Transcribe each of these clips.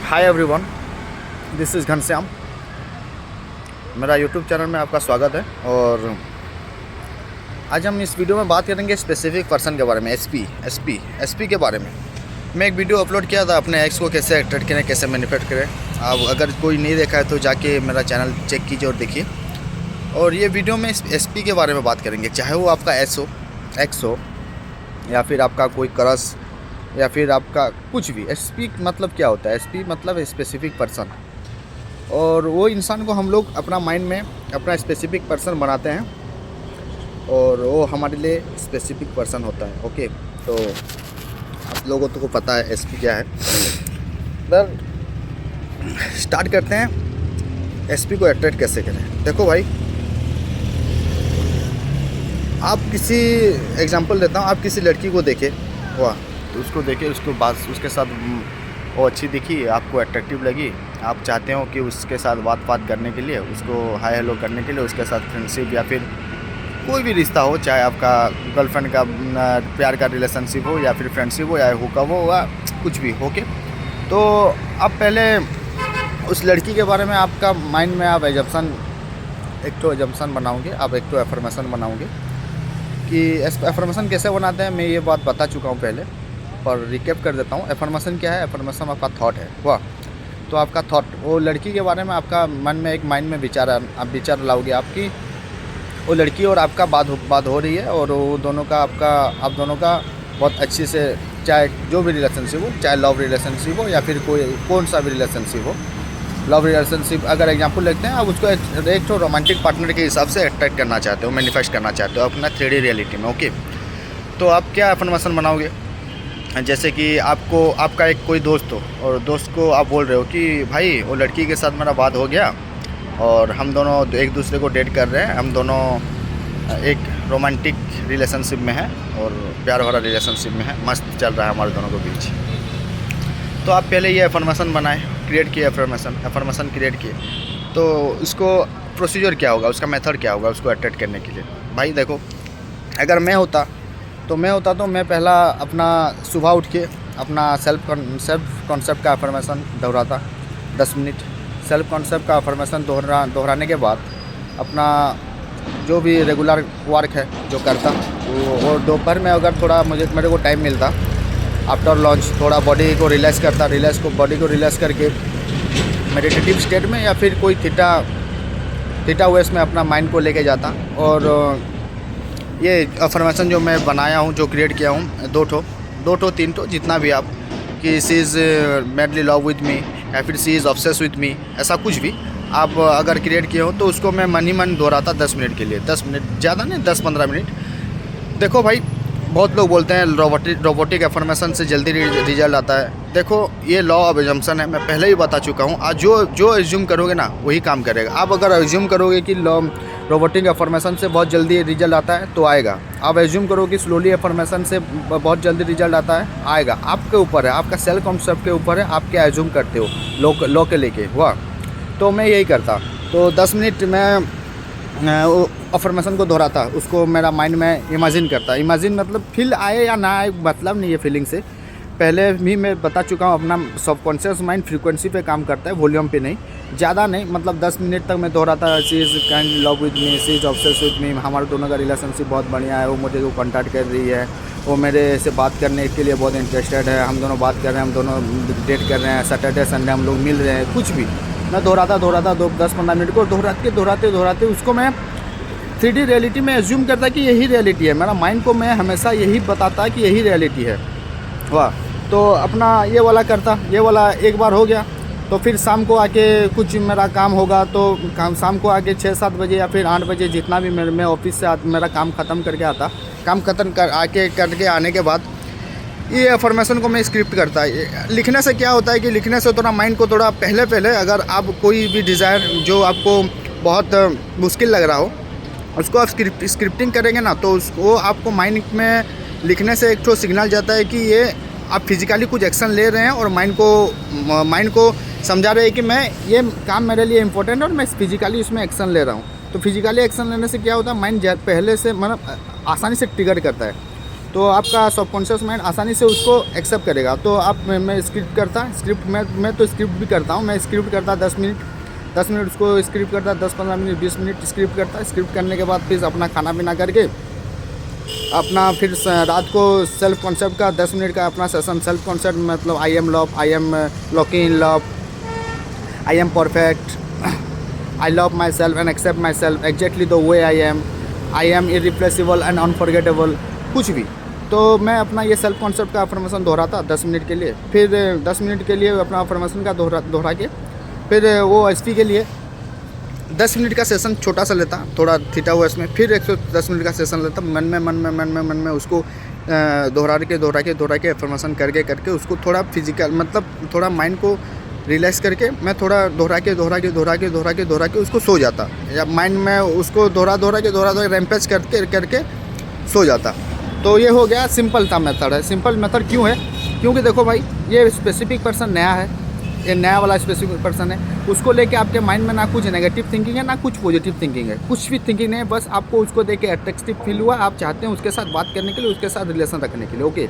Hi everyone, this is Ghanshyam. मेरा YouTube channel में आपका स्वागत है। और आज हम इस वीडियो में बात करेंगे स्पेसिफिक पर्सन के बारे में, एसपी के बारे में। मैं एक वीडियो अपलोड किया था अपने एक्स को कैसे अट्रैक्ट करें, कैसे मैनिपुलेट करें। अब अगर कोई नहीं देखा है तो जाके मेरा चैनल चेक कीजिए और देखिए। और ये वीडियो में एसपी के बारे में बात करेंगे, चाहे वो आपका एक्स हो या फिर आपका कोई क्रश या फिर आपका कुछ भी। एसपी मतलब क्या होता है? एसपी मतलब स्पेसिफिक पर्सन, और वो इंसान को हम लोग अपना माइंड में अपना स्पेसिफिक पर्सन बनाते हैं और वो हमारे लिए स्पेसिफिक पर्सन होता है। ओके, तो आप लोगों को पता है एसपी क्या है। सर स्टार्ट करते हैं, एसपी को अट्रैक्ट कैसे करें। देखो भाई, आप किसी एग्जांपल देता हूँ, आप किसी लड़की को देखे, वाह, तो उसको देखे, उसको बात, उसके साथ वो अच्छी दिखी, आपको अट्रैक्टिव लगी, आप चाहते हो कि उसके साथ बात करने के लिए, उसको हाय हेलो करने के लिए, उसके साथ फ्रेंडशिप या फिर कोई भी रिश्ता हो, चाहे आपका गर्लफ्रेंड का प्यार का रिलेशनशिप हो या फिर फ्रेंडशिप हो या हुकअप हो या कुछ भी हो के, तो आप पहले उस लड़की के बारे में आपका माइंड में आप एक तो एजम्पशन बनाओगे, आप एक तो एफर्मेशन बनाओगे। कि एफर्मेशन कैसे बनाते हैं मैं ये बात बता चुका हूँ पहले, पर रिकैप कर देता हूँ। एफर्मेशन क्या है? एफर्मेशन आपका थॉट है, वाह। तो आपका थॉट, वो लड़की के बारे में आपका मन में एक माइंड में आप विचार लाओगे, आपकी वो लड़की और आपका बात हो रही है, और वो दोनों का आप दोनों का बहुत अच्छे से, चाहे जो भी रिलेशनशिप हो, चाहे लव रिलेशनशिप हो या फिर कौन सा भी रिलेशनशिप हो। लव रिलेशनशिप अगर एग्जांपल लेते हैं, आप उसको एक तो रोमांटिक पार्टनर के हिसाब से अट्रैक्ट करना चाहते हो, मैनिफेस्ट करना चाहते हो अपना 3D रियलिटी में। ओके, तो आप क्या एफर्मेशन बनाओगे? जैसे कि आपका एक कोई दोस्त हो और दोस्त को आप बोल रहे हो कि भाई वो लड़की के साथ मेरा बात हो गया और हम दोनों एक दूसरे को डेट कर रहे हैं, हम दोनों एक रोमांटिक रिलेशनशिप में हैं और प्यार भरा रिलेशनशिप में है, मस्त चल रहा है हमारे दोनों के बीच। तो आप पहले ये एफर्मेशन बनाएं, क्रिएट किए एफर्मेशन क्रिएट किए, तो उसको प्रोसीजर क्या होगा, उसका मेथड क्या होगा उसको अट्रैक्ट करने के लिए। भाई देखो, अगर मैं होता तो मैं पहला अपना सुबह उठ के अपना सेल्फ कॉन्सेप्ट का अफर्मेशन दोहराता 10 मिनट। सेल्फ कॉन्सेप्ट का अफर्मेशन दोहराने के बाद अपना जो भी रेगुलर वर्क है जो करता वो दोपहर में अगर थोड़ा मेरे को टाइम मिलता, आफ्टर लंच थोड़ा बॉडी को रिलैक्स करता, बॉडी को रिलैक्स करके मेडिटेटिव स्टेट में या फिर कोई थीटा वेस में अपना माइंड को लेके जाता। और ये अफर्मेशन जो मैं बनाया हूँ, जो क्रिएट किया हूँ, दो ठो तीन ठो जितना भी आप, कि she is madly love with me या फिर she is obsess with me, ऐसा कुछ भी आप अगर क्रिएट किए हो तो उसको मैं मन ही मन दोहराता 10 मिनट के लिए। 10 मिनट ज़्यादा नहीं, 10-15 मिनट। देखो भाई, बहुत लोग बोलते हैं रोबोटिक एफर्मेशन से जल्दी रिजल्ट आता है। देखो, ये लॉ ऑफ एजम्पशन है, मैं पहले ही बता चुका हूँ। आज जो एज्यूम करोगे ना वही काम करेगा। आप अगर एज्यूम करोगे कि रोबोटिक एफर्मेशन से बहुत जल्दी रिजल्ट आता है तो आएगा। आप एज्यूम करो कि स्लोली एफर्मेशन से बहुत जल्दी रिजल्ट आता है, आएगा। आपके ऊपर है, आपका सेल्फ कॉन्सेप्ट के ऊपर है, आप क्या एज्यूम करते हो लॉ के लेके, हुआ। तो मैं यही करता, तो 10 मिनट मैं अफर्मेशन को दोहराता, उसको मेरा माइंड में इमेजिन करता। इमेजिन मतलब फील आए या ना आए मतलब नहीं है फीलिंग से। पहले भी मैं बता चुका हूँ, अपना सबकॉन्शियस माइंड फ्रीक्वेंसी पे काम करता है, वॉल्यूम पे नहीं, ज़्यादा नहीं। मतलब 10 मिनट तक मैं दोहराता, she is kindly love with me, she is obsessed with मी, हमारे दोनों का रिलेशनशिप बहुत बढ़िया है, वो मुझे को कॉन्टैक्ट कर रही है, वो मेरे से बात करने के लिए बहुत इंटरेस्टेड है, हम दोनों बात कर रहे हैं, हम दोनों डेट कर रहे हैं, सैटरडे संडे हम लोग मिल रहे हैं, कुछ भी मैं दोहराता 10-15 मिनट को दोहराते उसको मैं 3D रियलिटी में एज्यूम करता कि यही रियलिटी है। मेरा माइंड को मैं हमेशा यही बताता कि यही रियलिटी है, वाह। तो अपना ये वाला करता, ये वाला एक बार हो गया, तो फिर शाम को आके कुछ मेरा काम होगा, तो शाम को आके 6-7 बजे या फिर 8 बजे जितना भी मैं ऑफिस से मेरा काम ख़त्म करके आता, काम ख़त्म करके आने के बाद ये अफर्मेशन को मैं स्क्रिप्ट करता है। लिखने से क्या होता है कि लिखने से थोड़ा माइंड को थोड़ा पहले अगर आप कोई भी डिज़ायर जो आपको बहुत मुश्किल लग रहा हो, उसको आप स्क्रिप्टिंग करेंगे ना, तो उसको आपको माइंड में लिखने से एक तो सिग्नल जाता है कि ये आप फिजिकली कुछ एक्शन ले रहे हैं, और माइंड को समझा रहे हैं कि मैं ये काम मेरे लिए इम्पोर्टेंट है और मैं फिजिकली इसमें एक्शन ले रहा हूँ। तो फिजिकली एक्शन लेने से क्या होता है, माइंड पहले से मतलब आसानी से ट्रिगर करता है। तो आपका सबकॉन्शियस माइंड आसानी से उसको एक्सेप्ट करेगा। तो आप मैं स्क्रिप्ट मैं तो स्क्रिप्ट भी करता हूँ। मैं स्क्रिप्ट करता 10 मिनट उसको स्क्रिप्ट करता, 10-15 मिनट 20 मिनट स्क्रिप्ट करता। स्क्रिप्ट करने के बाद फिर अपना खाना पीना करके अपना फिर रात को सेल्फ कॉन्सेप्ट का 10 मिनट का अपना सेशन। सेल्फ कॉन्सेप्ट मतलब I am love, I am locking in love, I am perfect, I love myself and accept myself exactly the way I am irreplaceable and unforgettable, कुछ भी। तो मैं अपना ये self concept का affirmation दोहराता 10 minute के लिए। फिर 10 मिनट के लिए अपना अफर्मेशन का दोहरा के फिर वो एसपी के लिए 10 मिनट का सेशन छोटा सा लेता, थोड़ा थीटा हुआ इसमें। फिर 110 मिनट का सेशन लेता, मन में उसको दोहरा के अफर्मेशन करके उसको थोड़ा फिजिकल मतलब थोड़ा माइंड को रिलैक्स करके मैं थोड़ा दोहरा के उसको सो जाता, या माइंड में उसको दोहरा के रैम्पेज करके सो जाता। तो ये हो गया सिंपल सा मेथड है। सिंपल मेथड क्यों है? क्योंकि देखो भाई, ये स्पेसिफिक पर्सन नया है, ये नया वाला स्पेसिफिक पर्सन है। उसको लेके आपके माइंड में ना कुछ नेगेटिव थिंकिंग है ना कुछ पॉजिटिव थिंकिंग है, कुछ भी थिंकिंग नहीं है। बस आपको उसको देख के अट्रैक्टिव फील हुआ, आप चाहते हैं उसके साथ बात करने के लिए, उसके साथ रिलेशन रखने के लिए। ओके,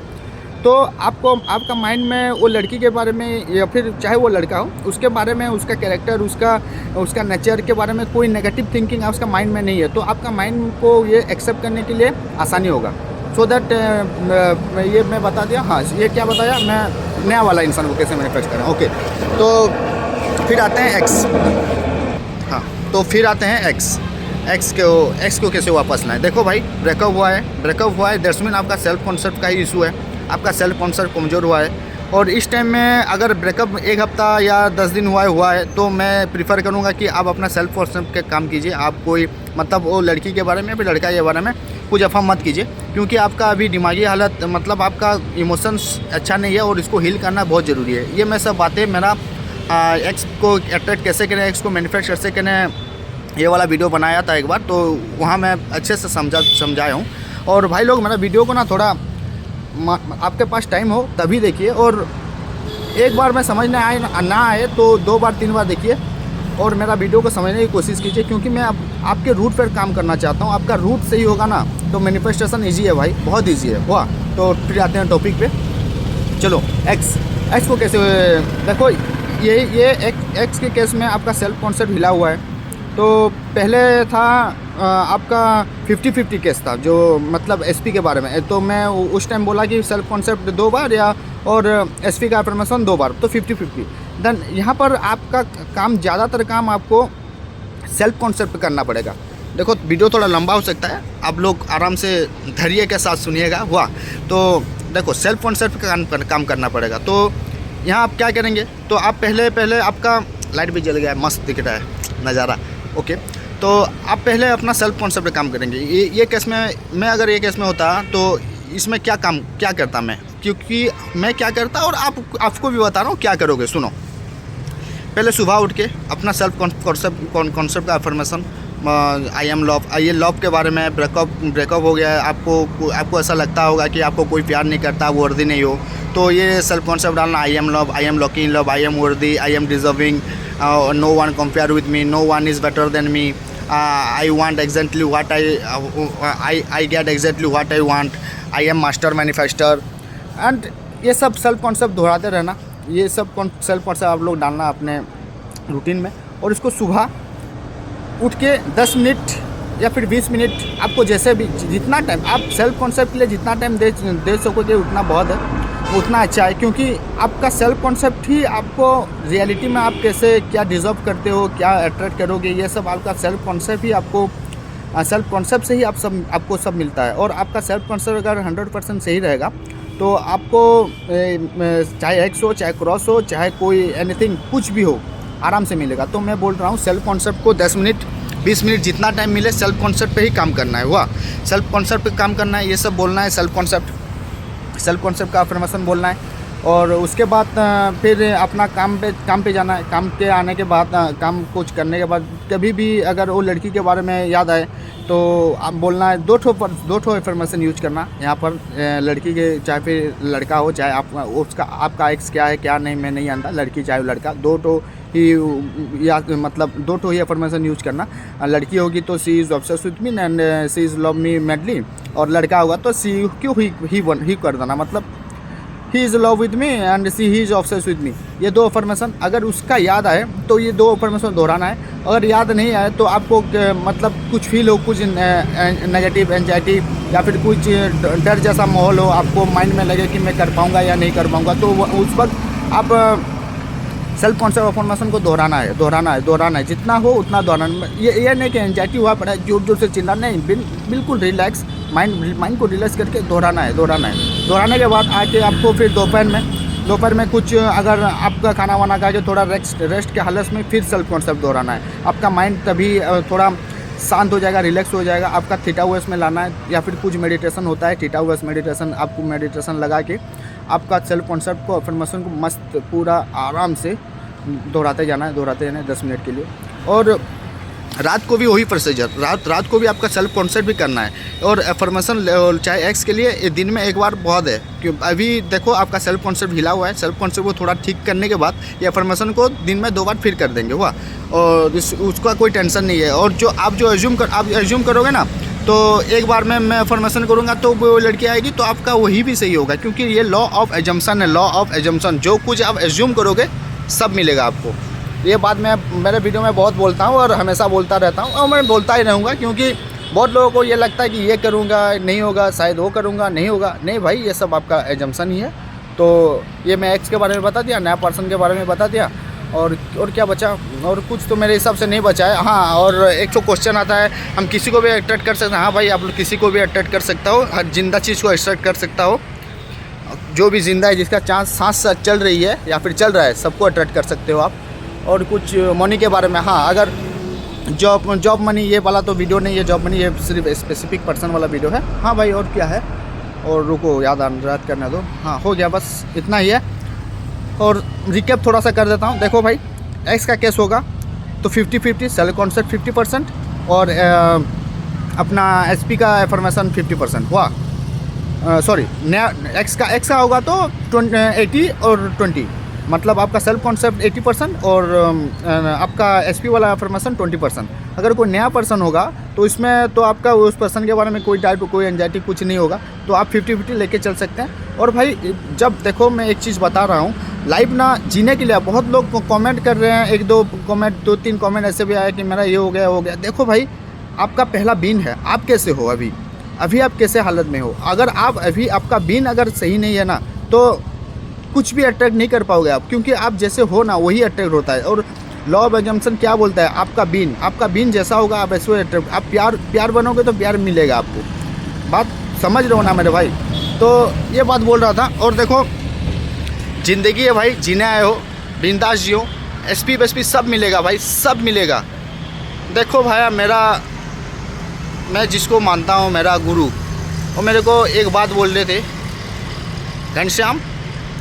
तो आपको आपका माइंड में वो लड़की के बारे में या फिर चाहे वो लड़का हो उसके बारे में, उसका कैरेक्टर, उसका नेचर के बारे में कोई नेगेटिव थिंकिंग उसका माइंड में नहीं है, तो आपका माइंड को ये एक्सेप्ट करने के लिए आसानी होगा। सो दैट ये मैं बता दिया। हाँ, ये क्या बताया मैं, नया वाला इंसान को कैसे मैनिफेस्ट करें। ओके, तो फिर आते हैं एक्स। हाँ, तो फिर आते हैं एक्स को कैसे वापस लाएं। देखो भाई, ब्रेकअप हुआ है दैट्स मीन आपका सेल्फ कॉन्सेप्ट का ही इशू है, आपका सेल्फ कॉन्सेप्ट कमज़ोर हुआ है। और इस टाइम में अगर ब्रेकअप 1 हफ्ता या 10 दिन हुआ है तो मैं प्रीफर करूँगा कि आप अपना सेल्फ कॉन्सेप्ट के काम कीजिए। आप कोई मतलब वो लड़की के बारे में फिर लड़का के बारे में कुछ अफवाह मत कीजिए, क्योंकि आपका अभी दिमागी हालत मतलब आपका इमोशंस अच्छा नहीं है और इसको हील करना बहुत ज़रूरी है। ये मैं सब बातें मेरा एक्स को अट्रैक्ट कैसे करें, एक्स को मैनिफेस्ट कैसे करें, ये वाला वीडियो बनाया था एक बार, तो वहाँ मैं अच्छे से समझाया हूँ। और भाई लोग, मेरा वीडियो को ना थोड़ा आपके पास टाइम हो तभी देखिए, और एक बार में समझ ना आए तो 2 बार 3 बार देखिए और मेरा वीडियो को समझने की कोशिश कीजिए, क्योंकि मैं आपके रूट पर काम करना चाहता हूँ। आपका रूट सही होगा ना तो मैनिफेस्टेशन ईजी है भाई, बहुत ईजी है। हुआ, तो फिर आते हैं टॉपिक पे। चलो, एक्स को कैसे देखो, ये एक्स के केस में आपका सेल्फ कॉन्सेप्ट हिला हुआ है। तो पहले था आपका 50-50 केस था, जो मतलब एसपी के बारे में। तो मैं उस टाइम बोला कि सेल्फ कॉन्सेप्ट 2 बार और एसपी का अफर्मेशन 2 बार, तो 50-50। देन यहाँ पर आपका काम, ज़्यादातर काम आपको सेल्फ कॉन्सेप्ट पे करना पड़ेगा। देखो, वीडियो थोड़ा लंबा हो सकता है, आप लोग आराम से धैर्य के साथ सुनिएगा। हुआ, तो देखो सेल्फ कॉन्सेप्ट का काम करना पड़ेगा। तो यहाँ आप क्या करेंगे, तो आप पहले आपका लाइट भी जल गया है, मस्त दिख रहा है नज़ारा। ओके, तो आप पहले अपना सेल्फ कॉन्सेप्ट पे काम करेंगे। ये केस में मैं अगर ये केस में होता तो इसमें क्या करता मैं, क्योंकि मैं क्या करता और आपको भी बता रहा हूँ क्या करोगे। सुनो, पहले सुबह उठ के अपना सेल्फ कॉन्सेप्ट का अफर्मेशन, आई एम लव, ये लव के बारे में, ब्रेकअप हो गया है, आपको ऐसा लगता होगा कि आपको कोई प्यार नहीं करता, वर्दी नहीं हो, तो ये सेल्फ कॉन्सेप्ट डालना, I am love, I am locking in love, I am worthy, I am deserving, no one compare with me, no one is better than me, I want exactly what I get exactly what I want, I am master manifester. And ये सब self concept दोहराते रहना, ये सब self concept आप लोग डालना अपने रूटीन में। और इसको सुबह उठ के 10 मिनट या फिर 20 मिनट, आपको जैसे भी जितना टाइम आप सेल्फ कॉन्सेप्ट के लिए जितना टाइम दे सकोगे उतना बहुत है, उतना अच्छा है। क्योंकि आपका सेल्फ कॉन्सेप्ट ही आपको रियलिटी में आप कैसे क्या डिज़र्व करते हो, क्या अट्रैक्ट करोगे, ये सब आपका सेल्फ कॉन्सेप्ट ही आपको, सेल्फ कॉन्सेप्ट से ही आपको सब मिलता है। और आपका सेल्फ कॉन्सेप्ट अगर 100% सही रहेगा तो आपको चाहे एक्स हो, चाहे क्रॉस हो, चाहे कोई एनीथिंग कुछ भी हो, आराम से मिलेगा। तो मैं बोल रहा हूँ सेल्फ कॉन्सेप्ट को 10 मिनट 20 मिनट जितना टाइम मिले सेल्फ कॉन्सेप्ट पे ही काम करना है। हुआ, सेल्फ कॉन्सेप्ट पे काम करना है, ये सब बोलना है, सेल्फ कॉन्सेप्ट का अफर्मेशन बोलना है। और उसके बाद फिर अपना काम पे जाना है। काम के आने के बाद, काम कुछ करने के बाद कभी भी अगर वो लड़की के बारे में याद आए तो आप बोलना है दो ठो इन्फॉर्मेशन यूज करना यहाँ पर। लड़की के चाहे फिर लड़का हो, चाहे आप उसका आपका एक्स क्या है क्या नहीं मैं नहीं जानता, लड़की चाहे लड़का, दो ठो ही या मतलब दो ठो ही इन्फॉर्मेशन यूज करना। लड़की होगी तो she is obsessed with me and she is love me madly, और लड़का होगा तो सी क्यों ही कर देना, मतलब he is love with me and see he is obsessed with me. ये दो इन्फॉर्मेशन अगर उसका याद आए तो ये दो इन्फॉर्मेशन दोहराना है। अगर याद नहीं आए तो आपको मतलब कुछ फील हो, कुछ नेगेटिव एंजाइटी या फिर कुछ डर जैसा माहौल हो, आपको माइंड में लगे कि मैं कर पाऊँगा या नहीं कर पाऊँगा, तो उस वक्त आप सेल्फ कॉन्सेप्ट इन्फॉर्मेशन को दोहराना है, जितना हो उतना दोहराना। ये नहीं कि एंजाइटी हुआ पड़ा जोर जोर से चिल्ला, नहीं, बिल्कुल रिलैक्स माइंड को रिलैक्स करके दोहराना है। दोहराने के बाद आके आपको फिर दोपहर में कुछ अगर आपका खाना वाना खा के थोड़ा रेस्ट के हालत में फिर सेल्फ कॉन्सेप्ट दोहराना है। आपका माइंड तभी थोड़ा शांत हो जाएगा, रिलैक्स हो जाएगा। आपका थीटा वेस में लाना है या फिर कुछ मेडिटेशन होता है, थीटा वेस मेडिटेशन, आपको मेडिटेशन लगा के आपका सेल्फ कॉन्सेप्ट को अफर्मेशन को मस्त पूरा आराम से दोहराते जाना है 10 मिनट के लिए। और रात को भी वही प्रोसीजर, रात को भी आपका सेल्फ कॉन्सेप्ट भी करना है। और अफर्मेशन चाहे एक्स के लिए दिन में एक बार बहुत है, क्यों अभी देखो आपका सेल्फ कॉन्सेप्ट हिला हुआ है, सेल्फ कॉन्सेप्ट को थोड़ा ठीक करने के बाद ये अफर्मेशन को दिन में 2 बार फिर कर देंगे हुआ, और उसका कोई टेंशन नहीं है। और जो आप एज्यूम करोगे ना, तो एक बार में मैं अफर्मेशन करूँगा तो वो लड़की आएगी तो आपका वही भी सही होगा, क्योंकि ये लॉ ऑफ एजम्पशन है। लॉ ऑफ एजम्पशन, जो कुछ आप एज्यूम करोगे सब मिलेगा आपको। ये बात मैं मेरे वीडियो में बहुत बोलता हूँ और हमेशा बोलता रहता हूँ, और मैं बोलता ही रहूँगा, क्योंकि बहुत लोगों को ये लगता है कि ये करूँगा नहीं होगा, शायद वो करूँगा नहीं होगा। नहीं भाई, ये सब आपका एजम्पशन ही है। तो ये मैं एक्स के बारे में बता दिया, नया पर्सन के बारे में बता दिया, और क्या बचा, और कुछ तो मेरे हिसाब से नहीं बचा है। हाँ, और एक तो क्वेश्चन आता है, हम किसी को भी अट्रैक्ट कर सकते हैं। हाँ भाई, आप लोग किसी को भी अट्रैक्ट कर सकता हो, हर जिंदा चीज़ को अट्रैक्ट कर सकता हो। जो भी जिंदा है, जिसका सांस चल रही है या फिर चल रहा है, सबको अट्रैक्ट कर सकते हो आप। और कुछ मनी के बारे में, हाँ, अगर जॉब मनी ये वाला तो वीडियो नहीं है, जॉब मनी ये सिर्फ स्पेसिफिक पर्सन वाला वीडियो है। हाँ भाई, और क्या है, और रुको याद करने दो। हाँ, हो गया, बस इतना ही है। और रिकैप थोड़ा सा कर देता हूँ। देखो भाई, एक्स का केस होगा तो 50-50 सेल्फ कॉन्सेप्ट 50% और अपना एसपी का एफर्मेशन 50% हुआ। सॉरी, नया एक्स का होगा तो 80 और 20, मतलब आपका सेल्फ कॉन्सेप्ट 80% और आपका एसपी वाला एफर्मेशन 20%। अगर कोई नया पर्सन होगा तो इसमें तो आपका उस पर्सन के बारे में कोई डाउट, कोई एंजाइटी कुछ नहीं होगा, तो आप 50-50 लेके चल सकते हैं। और भाई, जब देखो मैं एक चीज़ बता रहा हूँ, लाइफ ना जीने के लिए बहुत लोग कमेंट कर रहे हैं, 2-3 कमेंट ऐसे भी आए कि मेरा ये हो गया। देखो भाई, आपका पहला बीन है, आप कैसे हो अभी आप कैसे हालत में हो। अगर आप अभी आपका बीन अगर सही नहीं है ना, तो कुछ भी अट्रैक्ट नहीं कर पाओगे आप, क्योंकि आप जैसे हो ना वही अट्रैक्ट होता है। और लॉ ऑफ एजम्पशन क्या बोलता है, आपका बीन जैसा होगा आप ऐसे अट्रैक्ट, आप प्यार बनोगे तो प्यार मिलेगा आपको। बात समझ रहे हो ना मेरे भाई। तो ये बात बोल रहा था। और देखो, ज़िंदगी है भाई, जीने आए हो, बिंदास जियो, एसपी बेसपी सब मिलेगा भाई, सब मिलेगा। देखो भाई, मैं जिसको मानता हूँ मेरा गुरु, वो मेरे को एक बात बोल रहे थे, घनश्याम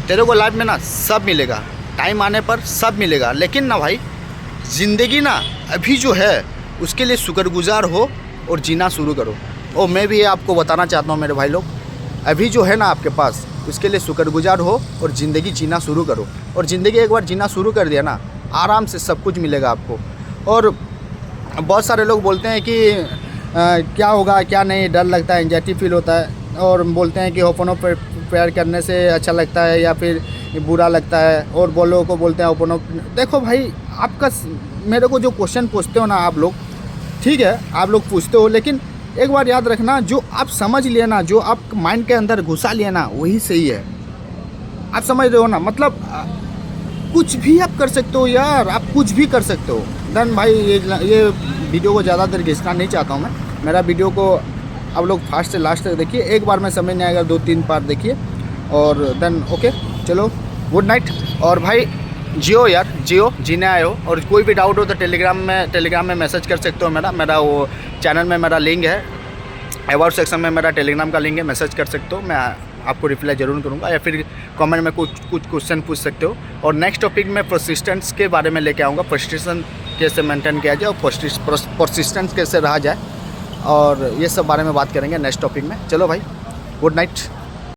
तेरे को लाइफ में ना सब मिलेगा, टाइम आने पर सब मिलेगा, लेकिन ना भाई ज़िंदगी ना अभी जो है उसके लिए शुक्रगुजार हो और जीना शुरू करो। और मैं भी ये आपको बताना चाहता हूँ मेरे भाई लोग, अभी जो है ना आपके पास, उसके लिए शुक्रगुजार हो और ज़िंदगी जीना शुरू करो। और ज़िंदगी एक बार जीना शुरू कर दिया ना, आराम से सब कुछ मिलेगा आपको। और बहुत सारे लोग बोलते हैं कि क्या होगा क्या नहीं, डर लगता है, एंजाइटी फील होता है, और बोलते हैं कि ओपन अप प्यार करने से अच्छा लगता है या फिर बुरा लगता है, और लोगों को बोलते हैं ओपन अप। देखो भाई, आपका मेरे को जो क्वेश्चन पूछते हो ना आप लोग, ठीक है आप लोग पूछते हो, लेकिन एक बार याद रखना, जो आप समझ लिए ना, जो आप माइंड के अंदर घुसा लिए ना, वही सही है। आप समझ रहे हो ना, मतलब कुछ भी आप कर सकते हो यार, आप कुछ भी कर सकते हो। देन भाई, ये वीडियो को ज़्यादा देर घिसना नहीं चाहता हूँ मैं। मेरा वीडियो को आप लोग फास्ट से लास्ट तक देखिए, एक बार में समझ नहीं आएगा 2-3 बार देखिए, और देन ओके, चलो गुड नाइट। और भाई जियो यार, जियो, जीने आए हो। और कोई भी डाउट हो तो टेलीग्राम में मैसेज कर सकते हो। मेरा वो चैनल में मेरा लिंक है, अबाउट सेक्शन में मेरा टेलीग्राम का लिंक है, मैसेज कर सकते हो, मैं आपको रिप्लाई ज़रूर करूँगा, या फिर कमेंट में कुछ क्वेश्चन पूछ सकते हो। और नेक्स्ट टॉपिक में परसिस्टेंस के बारे में लेके आऊँगा, परसिस्टेंस कैसे मेंटेन किया जाए और परसिस्टेंस कैसे रहा जाए, और ये सब बारे में बात करेंगे नेक्स्ट टॉपिक में। चलो भाई, गुड नाइट।